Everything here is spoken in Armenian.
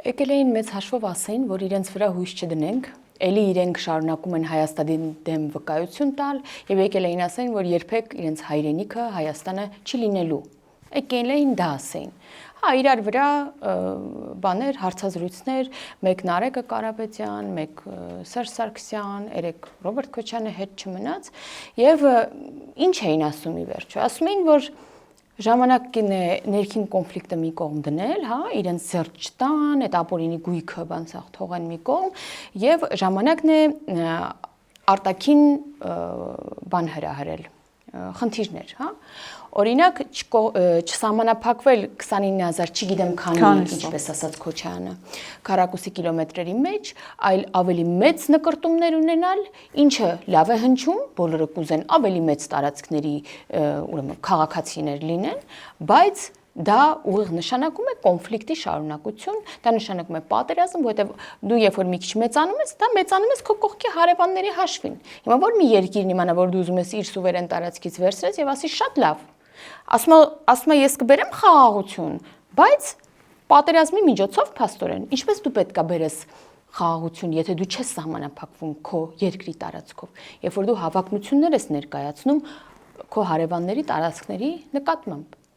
Եկել էին մեծ հաշվով ասեին, որ իրենց վրա հույս չդնենք, էլի իրենք շարունակում են Հայաստանի դեմ վկայություն տալ եւ եկել էին ասեին, որ երբեք իրենց հայրենիքը Հայաստանը չի լինելու։ Եկել էին դա ասեին։ Հա, իրար վրա բաներ, հարցազրույցներ, մեկ Նարեկը Կարապետյան, մեկ Սերժ Սարգսյան, երեք Ռոբերտ Քոչյանը հետ չմնաց եւ ինչ էին ասում ի վերջո։ Ասում էին, որ ժամանակին է ներքին կոնֆլիկտը մի կողմ դնել, հա, իրենց ձեռք չտան, այդ ապօրինի գույքը բանցախ թողեն մի կողմ եւ ժամանակն է արտաքին բան հրահրել, խնդիրներ, հա։ Օրինակ չսահմանափակվել 29000, չգիտեմ քանի, ինչպես ասաց Քոչյանը, քառակուսի կիլոմետրերի մեջ, այլ ավելի մեծ նկրտումներ ունենալ, ինչը լավ է հնչում, բոլորը կուզեն ավելի մեծ տարածքների, ուրեմն քաղաքացիներ լինեն, բայց դա ուղիղ նշանակում է կոնֆլիկտի շարունակություն, դա նշանակում է պատերազմ, որովհետև դու երբ որ մի քիչ մեծանում ես, դա մեծանում ես քո կողքի հարևանների հաշվին։ Հիմա որ մի երկիրն իմանա, որ դու ուզում ես իր սուվերեն տարածքից վերցրես եւ ասի շատ լավ։ Ասում է ես կբերեմ խաղաղություն, բայց պատերազմի միջոցով փաստորեն, ինչպես դու պետքա բերես խաղաղություն, եթե դու չես սահմանափակվում քո երկրի տարածքով, երբ որ դու հավակնություններ ես ներկայացնում քո հարևանների տարածքների նկատմամբ։